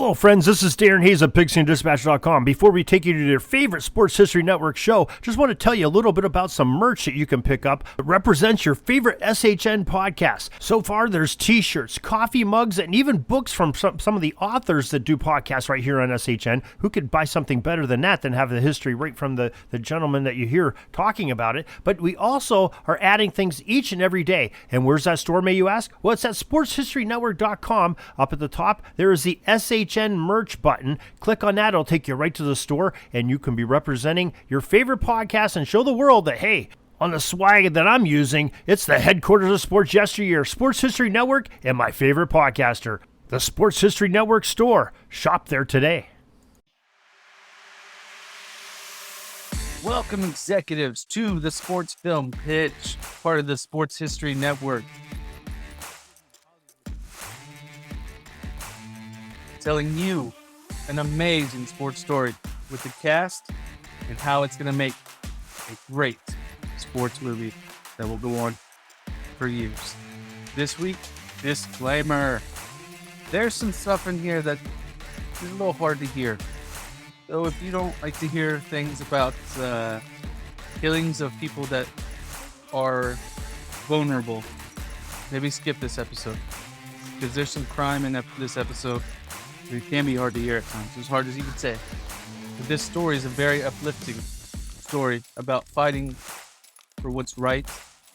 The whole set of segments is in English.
Hello, friends. This is Darren Hayes of PigskinDispatch.com. Before we take you to your favorite Sports History Network show, just want to tell you a little bit about some merch that you can pick up that represents your favorite SHN podcast. So far, there's t-shirts, coffee mugs, and even books from some of the authors that do podcasts right here on SHN. Who could buy something better than that, than have the history right from the gentleman that you hear talking about it? But we also are adding things each and every day. And where's that store, may you ask? Well, it's at SportsHistoryNetwork.com. Up at the top, there is the SHN merch button. Click on that. It'll take you right to the store, and you can be representing your favorite podcast and show the world that, hey, on the swag that I'm using, it's the headquarters of sports yesteryear, Sports History Network, and my favorite podcaster, the Sports History Network store. Shop there today. Welcome, executives, to the Sports Film Pitch, part of the Sports History Network. Telling you an amazing sports story with the cast and how it's going to make a great sports movie that will go on for years. This week, disclaimer. There's some stuff in here that is a little hard to hear. So if you don't like to hear things about killings of people that are vulnerable, maybe skip this episode. Because there's some crime in this episode. It can be hard to hear at times, as hard as you could say. But this story is a very uplifting story about fighting for what's right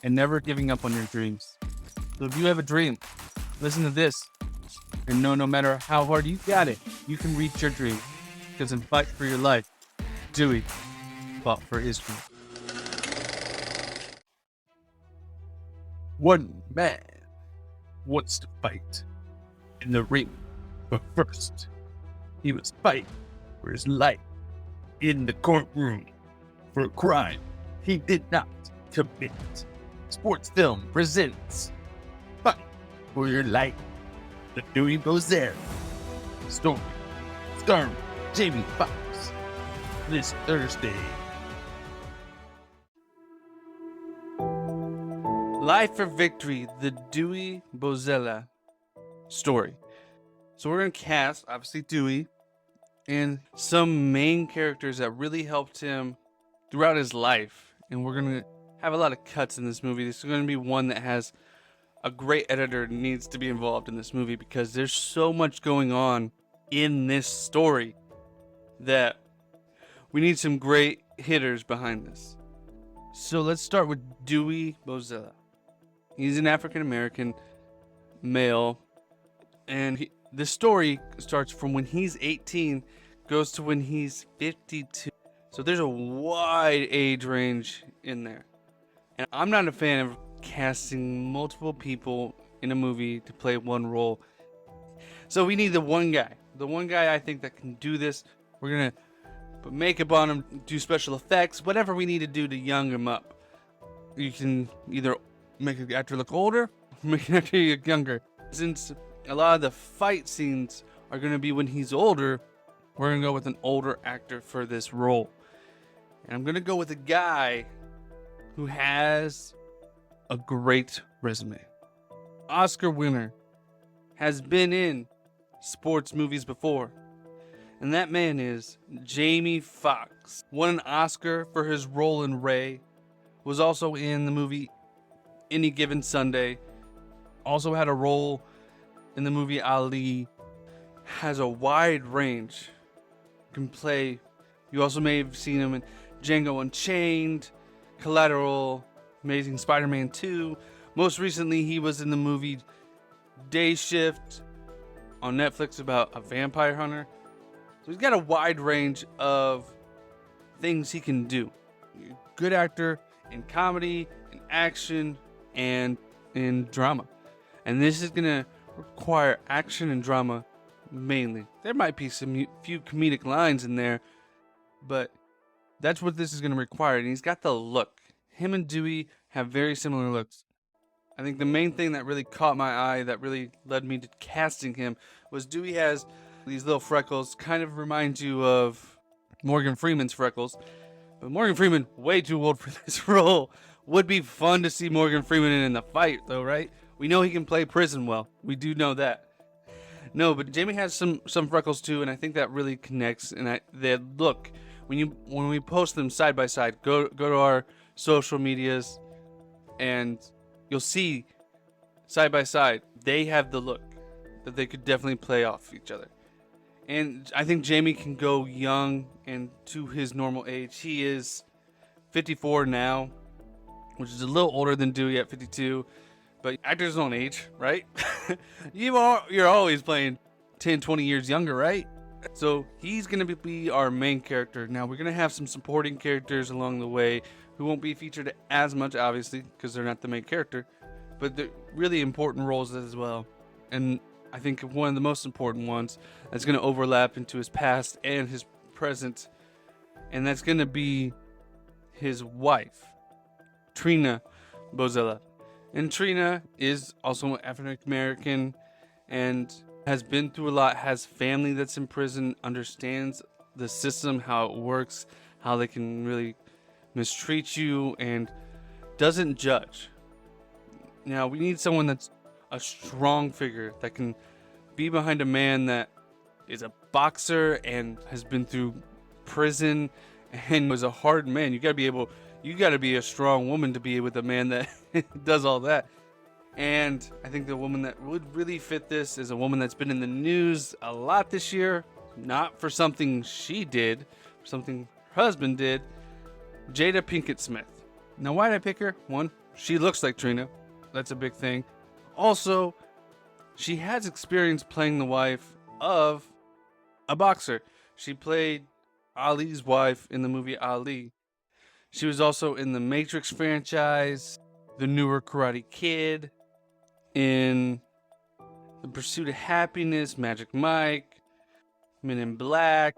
and never giving up on your dreams. So if you have a dream, listen to this and know no matter how hard you got it, you can reach your dream. Because in Fight for Your Life, Dewey fought for his dream. One man wants to fight in the ring. But first, he was fighting for his life in the courtroom for a crime he did not commit. Sports Film presents Fight for Your Life, the Dewey Bozella story, starring Jamie Foxx, this Thursday. Life for Victory, the Dewey Bozella story. So we're going to cast, obviously, Dewey and some main characters that really helped him throughout his life. And we're going to have a lot of cuts in this movie. This is going to be one that has a great editor needs to be involved in this movie because there's so much going on in this story that we need some great hitters behind this. So let's start with Dewey Bozella. He's an African-American male, and the story starts from when he's 18, goes to when he's 52. So there's a wide age range in there. And I'm not a fan of casting multiple people in a movie to play one role. So we need the one guy. The one guy I think that can do this. We're going to put makeup on him, do special effects, whatever we need to do to young him up. You can either make an actor look older, or make an actor look younger. Since a lot of the fight scenes are going to be when he's older, we're going to go with an older actor for this role. And I'm going to go with a guy who has a great resume. Oscar winner, has been in sports movies before. And that man is Jamie Foxx. Won an Oscar for his role in Ray. Was also in the movie Any Given Sunday. Also had a role in the movie Ali. Has a wide range. Can play. You also may have seen him in Django Unchained, Collateral, Amazing Spider-Man 2. Most recently, he was in the movie Day Shift on Netflix about a vampire hunter. So he's got a wide range of things he can do. Good actor in comedy, in action, and in drama. And this is going to require action and drama mainly. There might be some few comedic lines in there, but that's what this is going to require. And he's got the look. Him and Dewey have very similar looks. I think the main thing that really caught my eye, that really led me to casting him, was Dewey has these little freckles. Kind of reminds you of Morgan Freeman's freckles. But Morgan Freeman, way too old for this role. Would be fun to see Morgan Freeman in the fight, though, right? We know he can play prison well. We do know that. No, but Jamie has some freckles too, and I think that really connects. And they look when we post them side by side. Go to our social medias, and you'll see side by side they have the look that they could definitely play off each other. And I think Jamie can go young and to his normal age. He is 54 now, which is a little older than Dewey at 52. But actors don't age, right? You're always playing 10, 20 years younger, right? So he's going to be our main character. Now, we're going to have some supporting characters along the way who won't be featured as much, obviously, because they're not the main character. But they're really important roles as well. And I think one of the most important ones that's going to overlap into his past and his present. And that's going to be his wife, Trina Bozella. And Trina is also African American and has been through a lot, has family that's in prison, understands the system, how it works, how they can really mistreat you, and doesn't judge. Now, we need someone that's a strong figure that can be behind a man that is a boxer and has been through prison and was a hard man. You got to be a strong woman to be with a man that does all that. And I think the woman that would really fit this is a woman that's been in the news a lot this year, not for something she did, for something her husband did, Jada Pinkett Smith. Now, why did I pick her? One, she looks like Trina. That's a big thing. Also, she has experience playing the wife of a boxer. She played Ali's wife in the movie Ali. She was also in the Matrix franchise, the newer Karate Kid, in The Pursuit of Happiness, Magic Mike, Men in Black.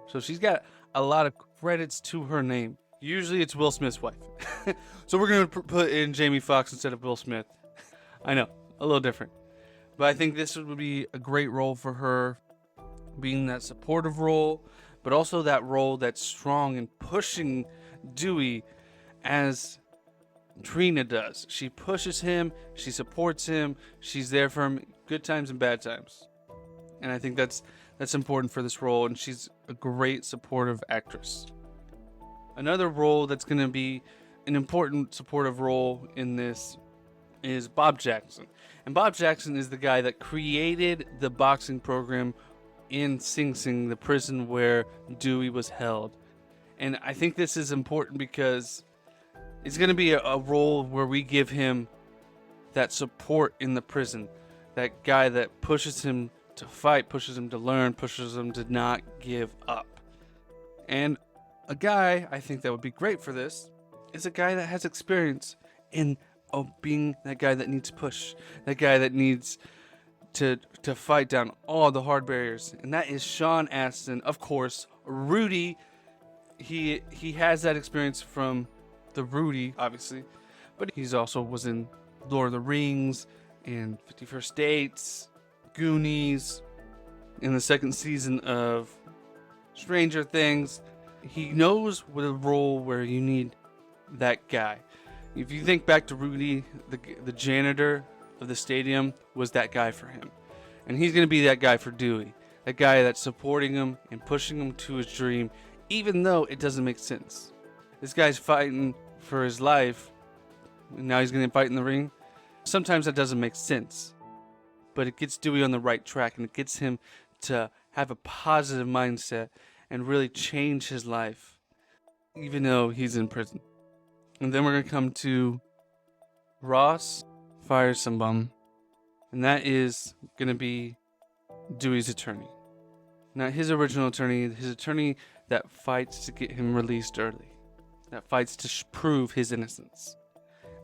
So she's got a lot of credits to her name. Usually it's Will Smith's wife. So we're going to put in Jamie Foxx instead of Will Smith. I know, a little different. But I think this would be a great role for her, being that supportive role, but also that role that's strong and pushing Dewey as Trina does. She pushes him, she supports him, she's there for him, good times and bad times. And I think that's important for this role, and she's a great supportive actress. Another role that's going to be an important supportive role in this is Bob Jackson. And Bob Jackson is the guy that created the boxing program in Sing Sing, the prison where Dewey was held. And I think this is important because it's going to be a role where we give him that support in the prison. That guy that pushes him to fight, pushes him to learn, pushes him to not give up. And a guy I think that would be great for this is a guy that has experience in being that guy that needs push, that guy that needs to fight down all the hard barriers. And that is Sean Astin. Of course, Rudy, he has that experience from the Rudy, obviously, but he's also was in Lord of the Rings and 50 First Dates, Goonies, in the second season of Stranger Things. He knows what a role where you need that guy. If you think back to Rudy, the janitor of the stadium was that guy for him. And he's going to be that guy for Dewey. That guy that's supporting him and pushing him to his dream, even though it doesn't make sense. This guy's fighting for his life, and now he's going to fight in the ring. Sometimes that doesn't make sense. But it gets Dewey on the right track, and it gets him to have a positive mindset and really change his life, even though he's in prison. And then we're going to come to Ross Firesambum, and that is going to be Dewey's attorney. Not his original attorney, his attorney that fights to get him released early, that fights to prove his innocence.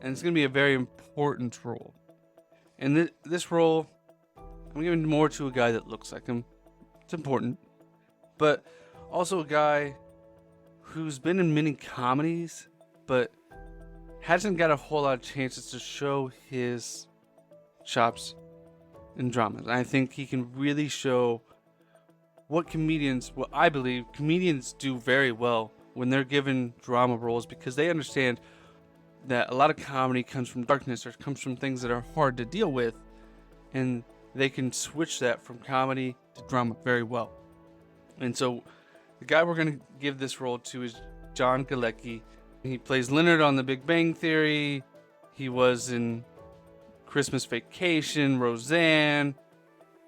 And it's going to be a very important role. And this role, I'm giving more to a guy that looks like him. It's important. But also a guy who's been in many comedies, but hasn't got a whole lot of chances to show his chops in dramas. I think he can really show what I believe comedians do very well when they're given drama roles, because they understand that a lot of comedy comes from darkness or comes from things that are hard to deal with, and they can switch that from comedy to drama very well. And so the guy we're going to give this role to is John Galecki. He plays Leonard on The Big Bang Theory. He was in Christmas Vacation, Roseanne.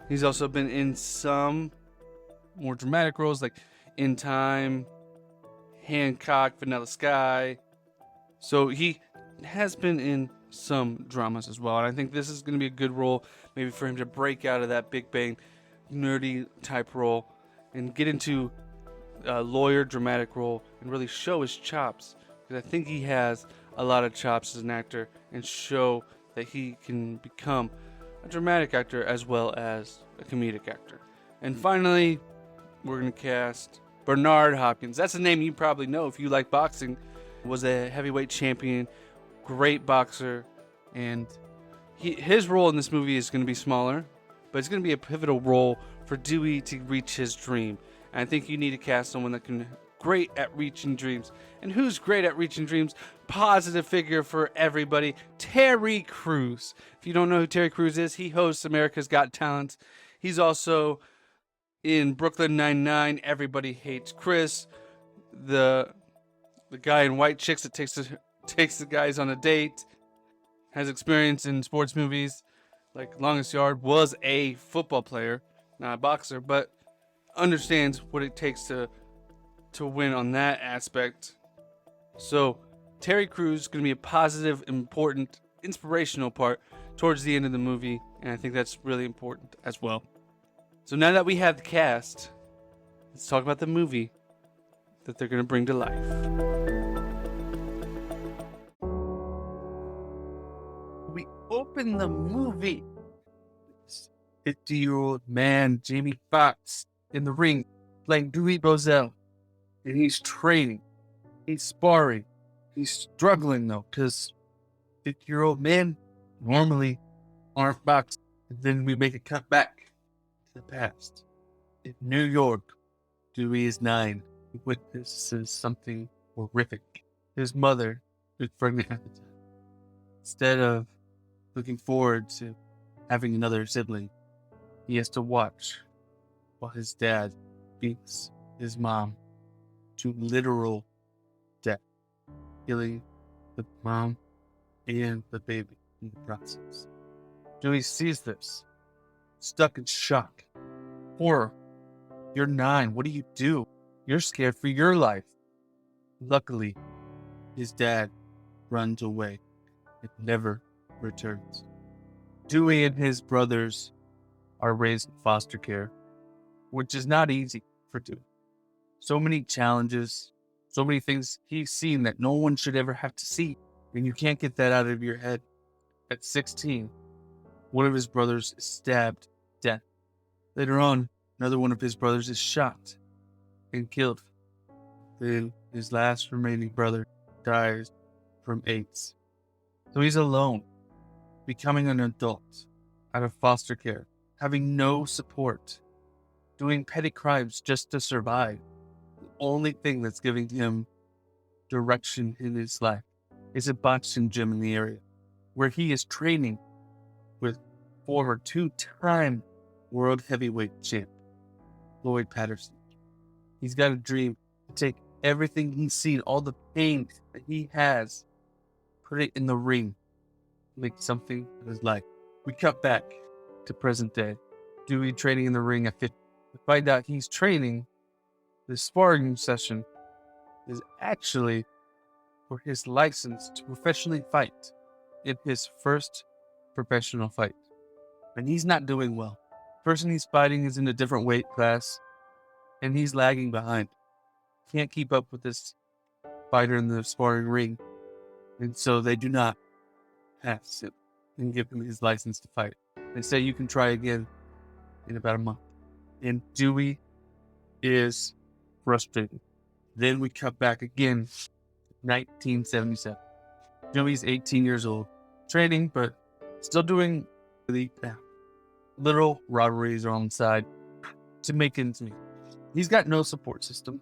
He's also been in some more dramatic roles like In Time, Hancock, Vanilla Sky. So he has been in some dramas as well. And I think this is going to be a good role maybe for him to break out of that Big Bang nerdy type role and get into a lawyer dramatic role and really show his chops. Because I think he has a lot of chops as an actor and show that he can become a dramatic actor as well as a comedic actor. And finally, we're going to cast Bernard Hopkins. That's a name you probably know if you like boxing. Was a heavyweight champion, great boxer, and his role in this movie is going to be smaller, but it's going to be a pivotal role for Dewey to reach his dream. And I think you need to cast someone that can great at reaching dreams. And who's great at reaching dreams? Positive figure for everybody, Terry Crews. If you don't know who Terry Crews is, he hosts America's Got Talent. He's also in Brooklyn Nine-Nine, Everybody Hates Chris, the guy in White Chicks that takes the guys on a date, has experience in sports movies like Longest Yard, was a football player, not a boxer, but understands what it takes to win on that aspect. So Terry Crews is going to be a positive, important, inspirational part towards the end of the movie, and I think that's really important as well. So now that we have the cast, let's talk about the movie that they're going to bring to life. We open the movie. 50-year-old man, Jamie Foxx, in the ring, playing Dewey Bozella. And he's training. He's sparring. He's struggling, though, because 50-year-old men normally aren't boxing. And then we make a cut back to the past. In New York, Dewey is 9. He witnesses something horrific. His mother is pregnant at the time. Instead of looking forward to having another sibling, he has to watch while his dad beats his mom to literal death, killing the mom and the baby in the process. Dewey sees this, stuck in shock. Horror. You're 9. What do you do? You're scared for your life. Luckily, his dad runs away and never returns. Dewey and his brothers are raised in foster care, which is not easy for Dewey. So many challenges, so many things he's seen that no one should ever have to see, and you can't get that out of your head. At 16, one of his brothers is stabbed to death. Later on, another one of his brothers is shot and killed. Then his last remaining brother dies from AIDS. So he's alone, becoming an adult, out of foster care, having no support, doing petty crimes just to survive. The only thing that's giving him direction in his life is a boxing gym in the area, where he is training with former 2-time world heavyweight champ, Floyd Patterson. He's got a dream to take everything he's seen, all the pain that he has, put it in the ring, make something of his life. We cut back to present day. Dewey training in the ring at 50. We find out he's training. This sparring session is actually for his license to professionally fight in his first professional fight. And he's not doing well. The person he's fighting is in a different weight class, and he's lagging behind. Can't keep up with this fighter in the sparring ring. And so they do not pass him and give him his license to fight. They say you can try again in about a month. And Dewey is frustrated. Then we cut back again, 1977. Dewey's 18 years old, training, but still doing really bad. Little robberies are on the side to make ends meet. He's got no support system,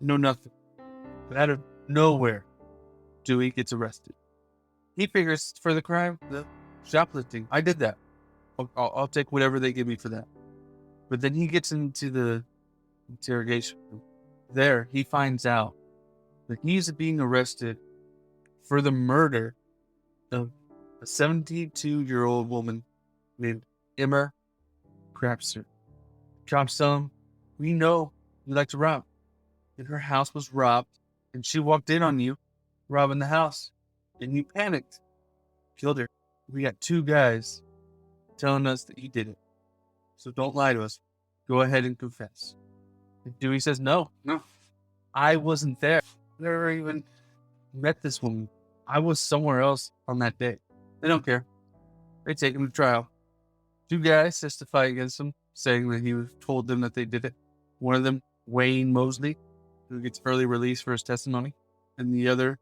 no nothing. But out of nowhere, Dewey gets arrested. He figures for the crime, the shoplifting. I did that. I'll take whatever they give me for that. But then he gets into the interrogation room. There, he finds out that he's being arrested for the murder of a 72-year-old woman named Emma Crapser. Cops tell him, we know you like to rob. And her house was robbed, and she walked in on you, robbing the house. And you panicked, killed her. We got 2 guys telling us that you did it. So don't lie to us. Go ahead and confess. And Dewey says, no, I wasn't there. Never even met this woman. I was somewhere else on that day. They don't care. They take him to trial. 2 guys testify against him, saying that he told them that they did it. One of them, Wayne Mosley, who gets early release for his testimony. And the other,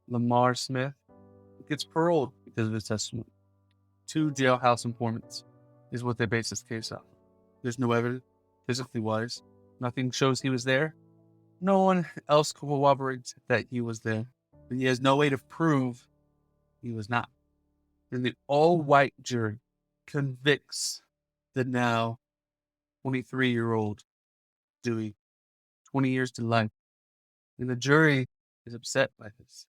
Lamar Smith, who gets paroled because of his testimony. 2 jailhouse informants is what they base this case on. There's no evidence, physically wise. Nothing shows he was there. No one else corroborates that he was there. But he has no way to prove he was not. And the all-white jury convicts the now 23-year-old Dewey, 20 years to life. And the jury is upset by this,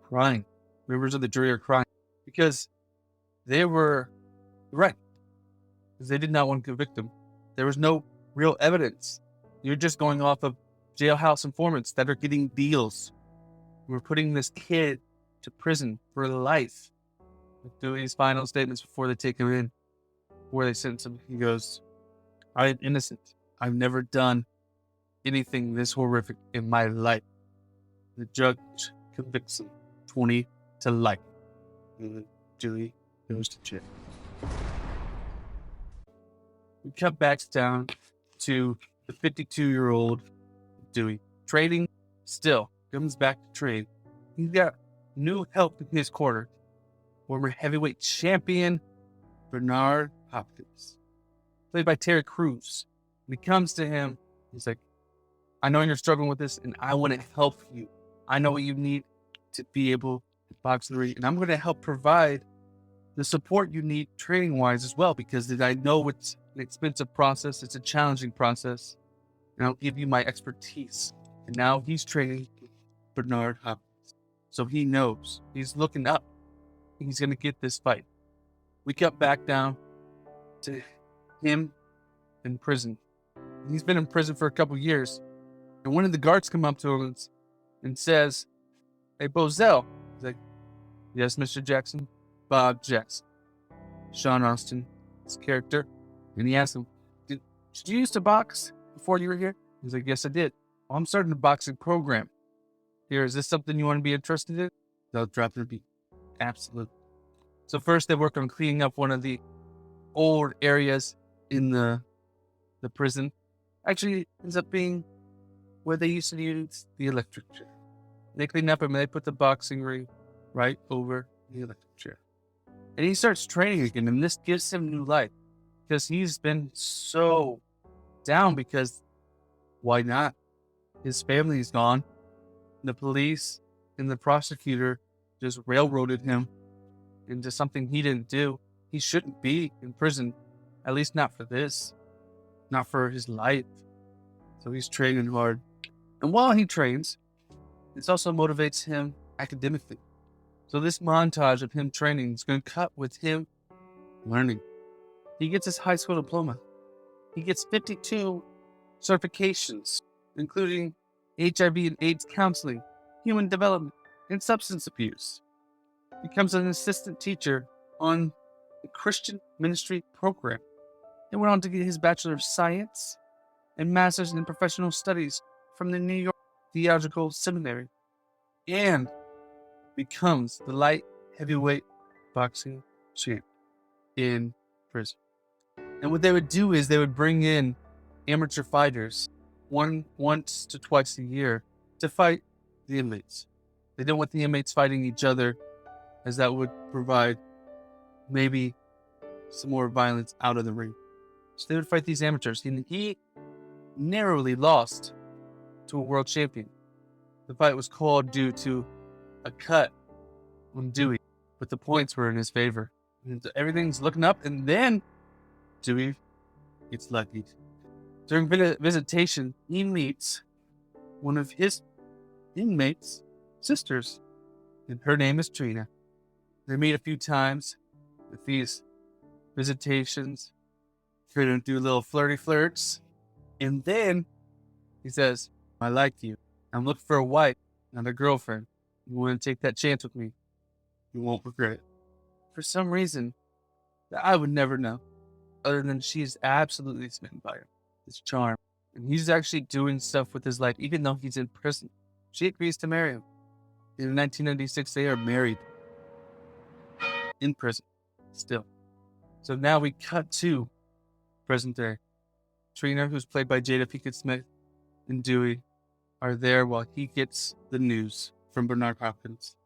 crying. Members of the jury are crying because they were right. Because they did not want to convict him. There was no real evidence. You're just going off of jailhouse informants that are getting deals. We're putting this kid to prison for life. With Dewey's final statements before they take him in, before they sentence him, he goes, I am innocent. I've never done anything this horrific in my life. The judge convicts him 20 to life. And Dewey goes to jail. We cut back down to the 52-year-old Dewey. Trading still. Comes back to trade. He's got new help in his corner. Former heavyweight champion Bernard Hopkins, played by Terry Crews. When he comes to him, he's like, I know you're struggling with this, and I want to help you. I know what you need to be able to box the ring, and I'm going to help provide the support you need training-wise as well, because I know it's an expensive process. It's a challenging process, and I'll give you my expertise. And now he's training Bernard Hopkins. So he knows. He's looking up. He's going to get this fight. We cut back down to him in prison. He's been in prison for a couple years. And one of the guards come up to him and says, hey, Bozell. He's like, yes, Mr. Jackson. Bob Jackson. Sean Astin, his character. And he asks him, did you used to box before you were here? He's like, yes, I did. Well, I'm starting a boxing program. Here, is this something you want to be interested in? They'll drop their beat. Absolutely. So first they work on cleaning up one of the old areas in the prison. Actually, it ends up being where they used to use the electric chair. They clean up and they put the boxing ring right over the electric chair. And he starts training again, and this gives him new life. Because he's been so down because why not? His family's gone. The police and the prosecutor just railroaded him into something he didn't do. He shouldn't be in prison, at least not for this, not for his life. So he's training hard. And while he trains, this also motivates him academically. So this montage of him training is going to cut with him learning. He gets his high school diploma. He gets 52 certifications, including HIV and AIDS counseling, human development, and substance abuse. He becomes an assistant teacher on the Christian ministry program. He went on to get his Bachelor of Science and Master's in Professional Studies from the New York Theological Seminary, and becomes the light heavyweight boxing champ in prison. And what they would do is they would bring in amateur fighters once to twice a year to fight the inmates. They don't want the inmates fighting each other, as that would provide maybe some more violence out of the ring. So they would fight these amateurs. And he narrowly lost to a world champion. The fight was called due to a cut on Dewey, but the points were in his favor. And everything's looking up, and then Dewey gets lucky. During visitation, he meets one of his inmates' sisters, and her name is Trina. They meet a few times with these visitations, trying to do little flirty flirts, and then he says, I like you. I'm looking for a wife, not a girlfriend. You want to take that chance with me? You won't regret it. For some reason that I would never know, other than she's absolutely smitten by him, his charm. And he's actually doing stuff with his life, even though he's in prison. She agrees to marry him. In 1996, they are married. In prison. Still. So now we cut to present day. Trina, who's played by Jada Pinkett Smith, and Dewey are there while he gets the news from Bernard Hopkins.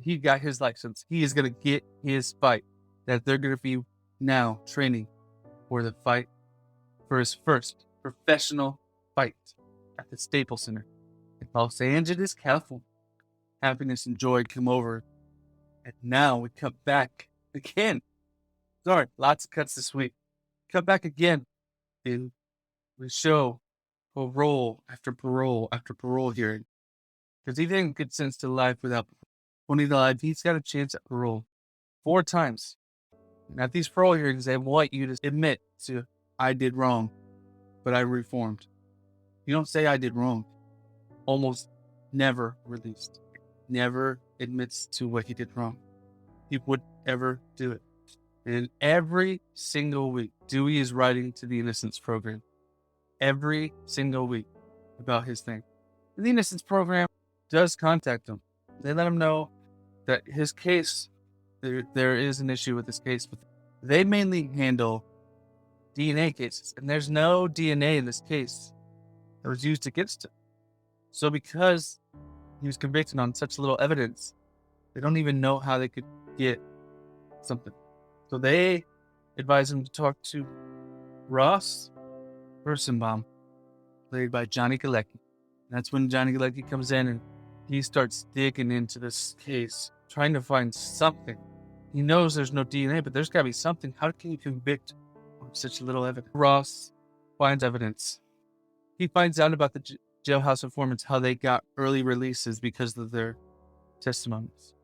He got his license. He is going to get his fight. That they're going to be now training for the fight for his first professional fight at the Staples Center in Los Angeles, California. Happiness and joy come over. And now we come back again. Sorry, lots of cuts this week. Come back again. And we show parole after parole after parole hearing. Because he didn't get sentenced to life without parole. When he's alive, he's got a chance at parole 4 times. And at these parole hearings, they want you to admit to, I did wrong, but I reformed. You don't say I did wrong. Almost never released. Never admits to what he did wrong. He would ever do it. And every single week, Dewey is writing to the Innocence Program. Every single week about his thing. And the Innocence Program does contact him. They let him know that his case, there is an issue with his case, but they mainly handle DNA cases. And there's no DNA in this case that was used against him. So because he was convicted on such little evidence, they don't even know how they could get something. So they advise him to talk to Ross Rosenbaum, played by Johnny Galecki. That's when Johnny Galecki comes in and he starts digging into this case, trying to find something. He knows there's no DNA, but there's got to be something. How can you convict on such little evidence? Ross finds evidence. He finds out about the jailhouse informants, how they got early releases because of their testimonies.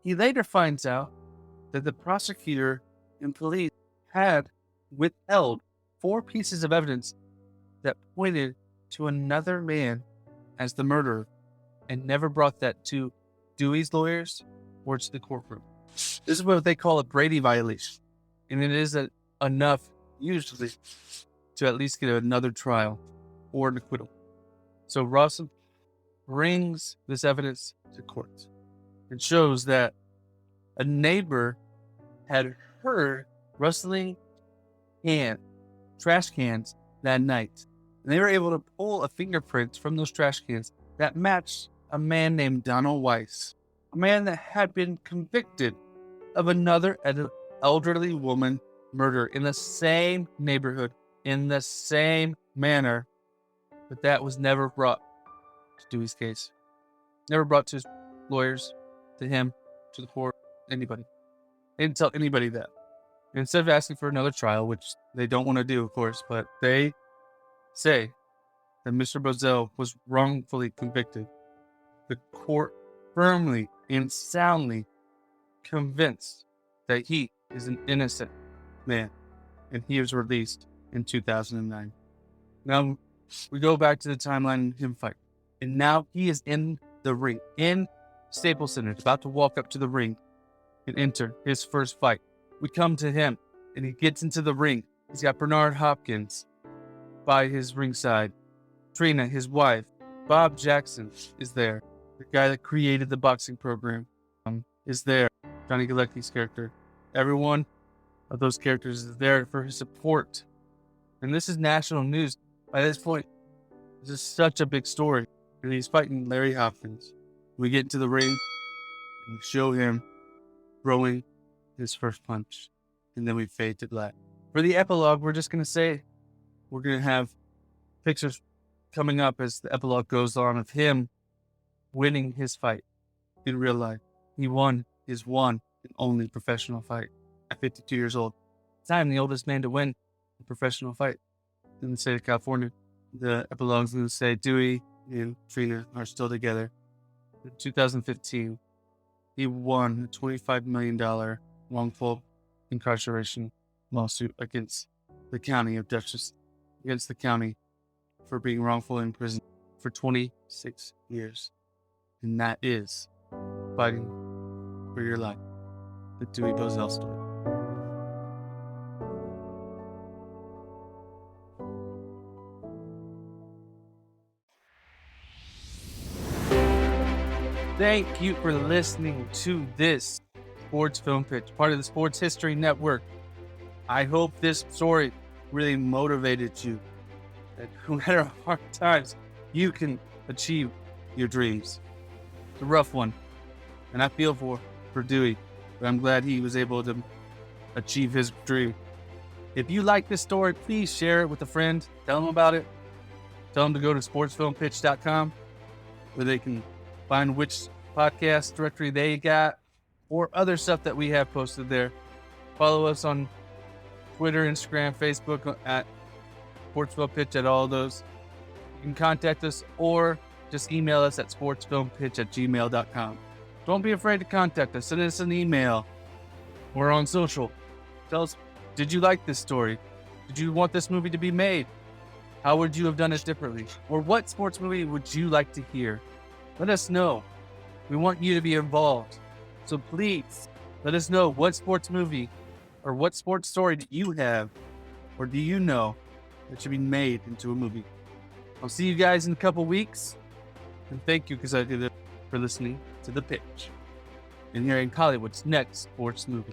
He later finds out that the prosecutor and police had withheld 4 pieces of evidence that pointed to another man as the murderer and never brought that to Dewey's lawyers or to the courtroom. This is what they call a Brady violation. And it is enough, usually, to at least get another trial or an acquittal. So Ross brings this evidence to court and shows that a neighbor had heard rustling trash cans that night. And they were able to pull a fingerprint from those trash cans that matched a man named Donald Weiss, a man that had been convicted of another elderly woman murder in the same neighborhood, in the same manner, but that was never brought to Dewey's case. Never brought to his lawyers, to him, to the court, anybody. They didn't tell anybody that. Instead of asking for another trial, which they don't want to do, of course, but they say that Mr. Bozella was wrongfully convicted. The court firmly and soundly convinced that he is an innocent man, and he was released in 2009. Now, we go back to the timeline of him fight, and now he is in the ring, in Staples Center, about to walk up to the ring and enter his first fight. We come to him, and he gets into the ring. He's got Bernard Hopkins by his ringside. Trina, his wife. Bob Jackson is there. The guy that created the boxing program is there. Johnny Galecki's character. Every one of those characters is there for his support. And this is national news. By this point, this is such a big story. And he's fighting Larry Hopkins. We get into the ring and we show him throwing his first punch. And then we fade to black. For the epilogue, we're just going to say we're going to have pictures coming up as the epilogue goes on of him winning his fight in real life. He won his one and only professional fight at 52 years old. Time the oldest man to win a professional fight in the state of California. The epilogue is going to say Dewey and Trina are still together. In 2015, he won a $25 million wrongful incarceration lawsuit against the county of Dutchess, against the county for being wrongfully imprisoned for 26 years. And that is fighting for your life. The Dewey Bozella story. Thank you for listening to this Sports Film Pitch, part of the Sports History Network. I hope this story really motivated you, that no matter hard times, you can achieve your dreams. It's a rough one, and I feel for Dewey, but I'm glad he was able to achieve his dream. If you like this story, please share it with a friend. Tell them about it. Tell them to go to sportsfilmpitch.com where they can find which podcast directory they got or other stuff that we have posted there. Follow us on Twitter, Instagram, Facebook at sportsfilmpitch at all those. You can contact us or just email us at sportsfilmpitch@gmail.com. Don't be afraid to contact us. Send us an email. We're on social. Tell us, did you like this story? Did you want this movie to be made? How would you have done it differently? Or what sports movie would you like to hear? Let us know. We want you to be involved. So please, let us know what sports movie or what sports story do you have or do you know that should be made into a movie. I'll see you guys in a couple weeks. And thank you, because I did it, for listening to The Pitch and hearing Hollywood's next sports movie.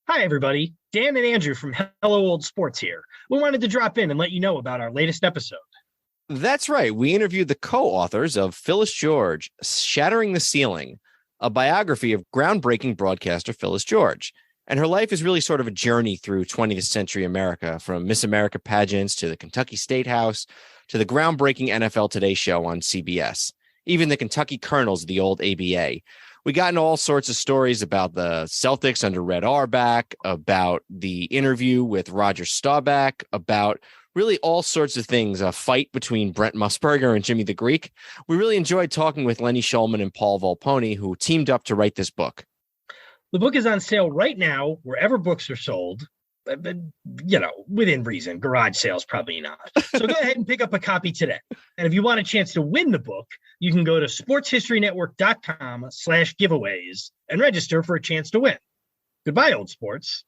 Hi, everybody. Dan and Andrew from Hello Old Sports here. We wanted to drop in and let you know about our latest episode. That's right. We interviewed the co-authors of Phyllis George, Shattering the Ceiling, a biography of groundbreaking broadcaster Phyllis George. And her life is really sort of a journey through 20th century America, from Miss America pageants to the Kentucky State House to the groundbreaking NFL Today show on CBS, even the Kentucky Colonels of the old ABA. We got into all sorts of stories about the Celtics under Red Auerbach, about the interview with Roger Staubach, about really all sorts of things, a fight between Brent Musburger and Jimmy the Greek. We really enjoyed talking with Lenny Shulman and Paul Volpone, who teamed up to write this book. The book is on sale right now, wherever books are sold. But, within reason. Garage sales, probably not. So go ahead and pick up a copy today. And if you want a chance to win the book, you can go to sportshistorynetwork.com/giveaways and register for a chance to win. Goodbye, old sports.